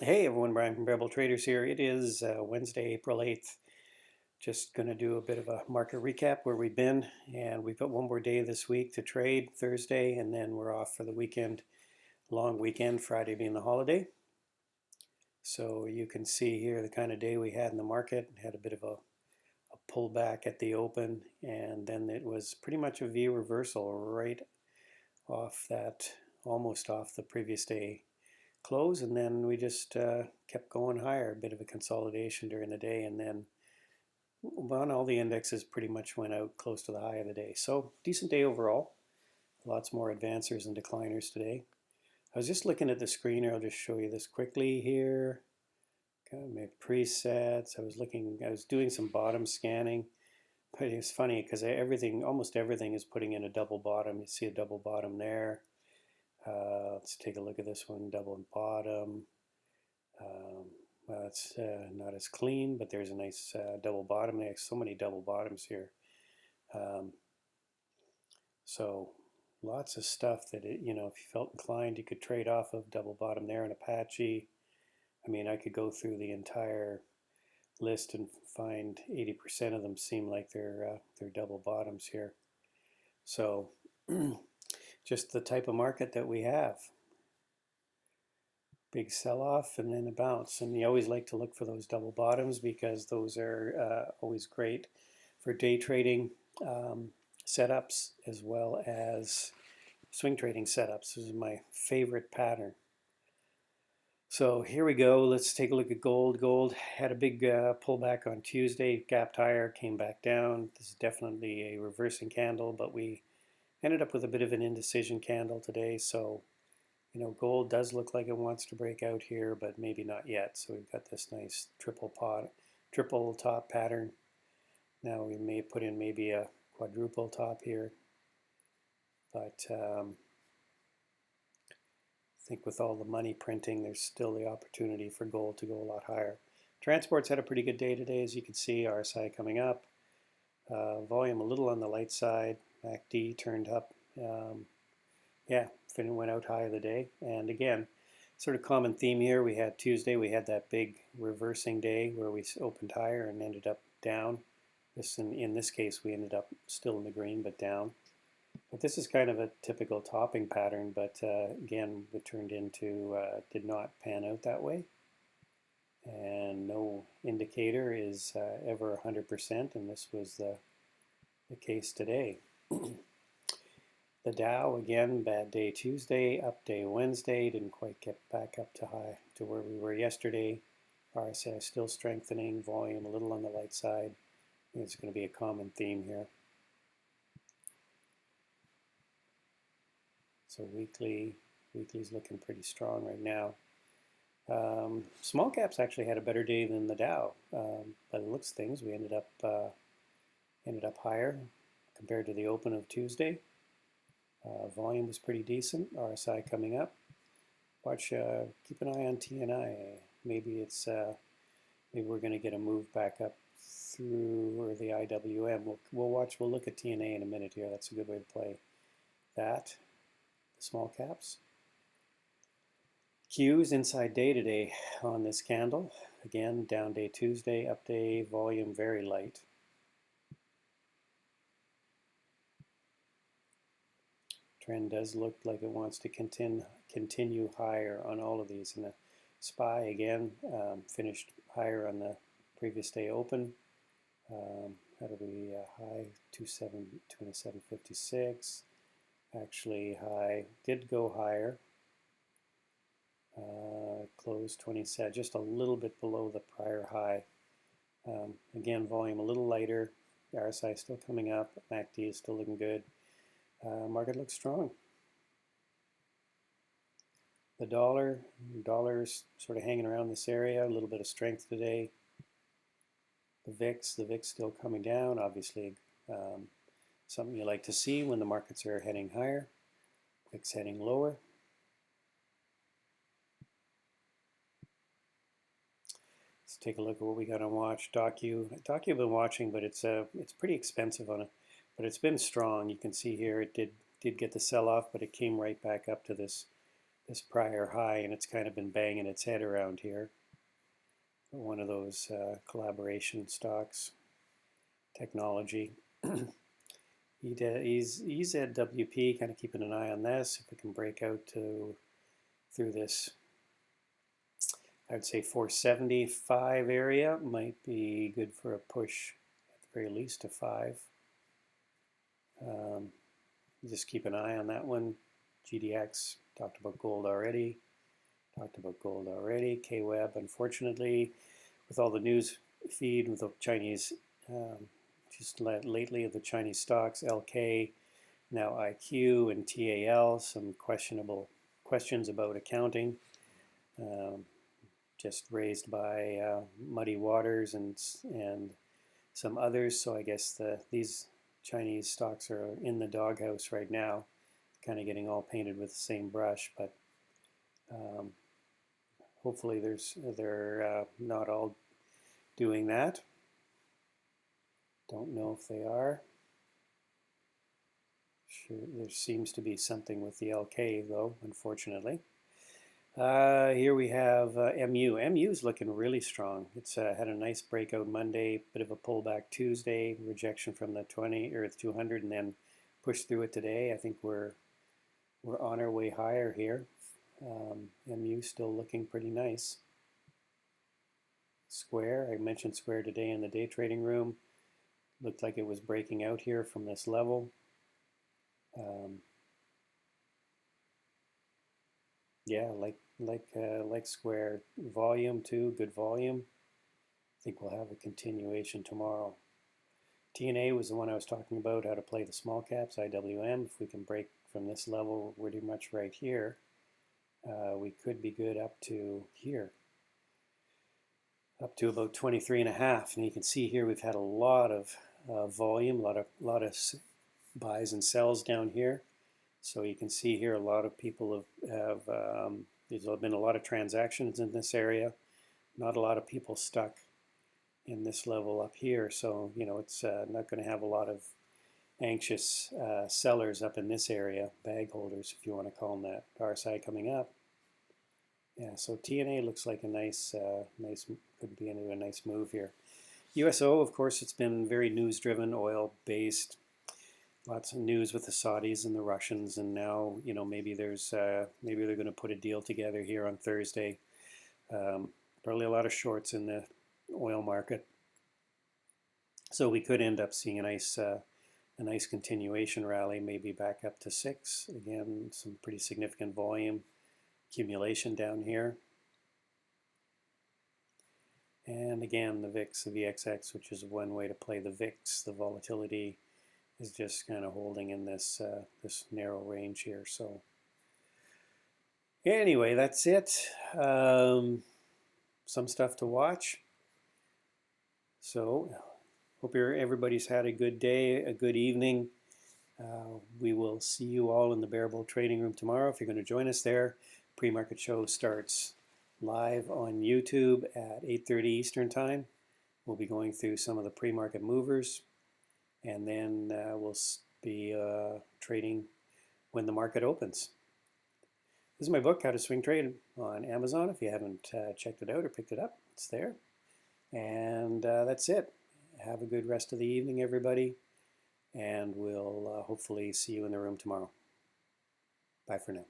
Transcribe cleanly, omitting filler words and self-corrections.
Hey everyone, Brian from Bearable Traders here. It is Wednesday, April 8th. Just going to do a bit of a market recap where we've been, and we've got one more day this week to trade, Thursday, and then we're off for the weekend, long weekend, Friday being the holiday. So you can see here the kind of day we had in the market. Had a bit of a pullback at the open, and then it was pretty much a V reversal right off that, almost off the previous day close, and then we just kept going higher. A bit of a consolidation during the day, and then on all the indexes pretty much went out close to the high of the day. So decent day overall. Lots more advancers and decliners today. I was just looking at the screen here. I'll just show you this quickly here. Got my presets. I was doing some bottom scanning, but it's funny because almost everything is putting in a double bottom. You see a double bottom there. Let's take a look at this one, double bottom. Well, it's not as clean, but there's a nice double bottom. There's so many double bottoms here. Um, so lots of stuff that, if you felt inclined, you could trade off of double bottom there in Apache. I mean, I could go through the entire list and find 80% of them seem like they're double bottoms here. So just the type of market that we have. Big sell-off and then a bounce. And you always like to look for those double bottoms because those are always great for day trading setups as well as swing trading setups. This is my favorite pattern. So here we go. Let's take a look at gold. Gold had a big pullback on Tuesday, gapped higher, came back down. This is definitely a reversing candle, but we ended up with a bit of an indecision candle today. So gold does look like it wants to break out here, but maybe not yet. So we've got this nice triple top pattern. Now we may put in maybe a quadruple top here, but I think with all the money printing, there's still the opportunity for gold to go a lot higher. Transport's had a pretty good day today, as you can see. RSI coming up, volume a little on the light side. MACD turned up. Yeah, Finn went out high of the day. And again, sort of common theme here. We had Tuesday, we had that big reversing day where we opened higher and ended up down. In this case, we ended up still in the green, but down. But this is kind of a typical topping pattern, but again, it turned into, did not pan out that way. And no indicator is ever 100%, and this was the case today. The Dow, again, bad day Tuesday, up day Wednesday, didn't quite get back up to high to where we were yesterday. RSI still strengthening, volume a little on the light side. I think it's going to be a common theme here. So weekly's looking pretty strong right now. Small caps actually had a better day than the Dow. By the looks of things, we ended up higher compared to the open of Tuesday. Volume was pretty decent. RSI coming up. Watch, keep an eye on TNI. Maybe we're going to get a move back up through or the IWM. We'll look at TNA in a minute here. That's a good way to play that. The small caps. Q's inside day today on this candle. Again, down day Tuesday, up day, volume very light. Trend does look like it wants to continue higher on all of these. And the SPY again finished higher on the previous day open. How do we high 27.56? Actually, high did go higher. Closed 27, just a little bit below the prior high. Again, volume a little lighter. The RSI still coming up. MACD is still looking good. Market looks strong. The dollar's sort of hanging around this area, a little bit of strength today. The VIX still coming down, obviously something you like to see when the markets are heading higher. VIX heading lower. Let's take a look at what we got on watch. DOCU I've been watching, but it's pretty expensive on it. But it's been strong. You can see here it did get the sell-off, but it came right back up to this this prior high, and it's kind of been banging its head around here. One of those collaboration stocks, technology. He's at WP, kind of keeping an eye on this. If we can break out through this, I'd say 475 area might be good for a push, at the very least to 5. Just keep an eye on that one. GDX, talked about gold already. KWeb, unfortunately, with all the news feed with the Chinese, just lately of the Chinese stocks, LK, now IQ and TAL, some questionable questions about accounting, just raised by Muddy Waters and some others. So I guess these Chinese stocks are in the doghouse right now, kind of getting all painted with the same brush, but hopefully they're not all doing that. Don't know if they are. Sure, there seems to be something with the LK though, unfortunately. Here we have MU. MU is looking really strong. It's had a nice breakout Monday, bit of a pullback Tuesday, rejection from the 20 or the 200, and then pushed through it today. I think we're on our way higher here. MU still looking pretty nice. Square, I mentioned Square today in the day trading room. Looked like it was breaking out here from this level. Yeah, like Square. Volume too, good volume. I think we'll have a continuation tomorrow. TNA was the one I was talking about, how to play the small caps, IWM. If we can break from this level, we're pretty much right here. We could be good up to here, up to about 23.5. And you can see here we've had a lot of volume, a lot of buys and sells down here. So you can see here a lot of people have there's been a lot of transactions in this area. Not a lot of people stuck in this level up here. So, you know, it's not going to have a lot of anxious sellers up in this area, bag holders, if you want to call them that. RSI coming up. Yeah, so TNA looks like a nice, could be into a nice move here. USO, of course, it's been very news-driven, oil-based. Lots of news with the Saudis and the Russians, and now, you know, maybe they're going to put a deal together here on Thursday. Probably a lot of shorts in the oil market, so we could end up seeing a nice continuation rally, maybe back up to 6 again. Some pretty significant volume accumulation down here, and again the VIX, the VXX, which is one way to play the VIX. The volatility is just kind of holding in this this narrow range here. So anyway, that's it. Some stuff to watch. So hope everybody's had a good day, a good evening. We will see you all in the Bear Bull Trading Room tomorrow if you're going to join us there. Pre-market show starts live on YouTube at 8:30 Eastern Time. We'll be going through some of the pre-market movers, and then we'll be trading when the market opens. This is my book, How to Swing Trade, on Amazon. If you haven't checked it out or picked it up, it's there. And that's it. Have a good rest of the evening, everybody, and we'll hopefully see you in the room tomorrow. Bye for now.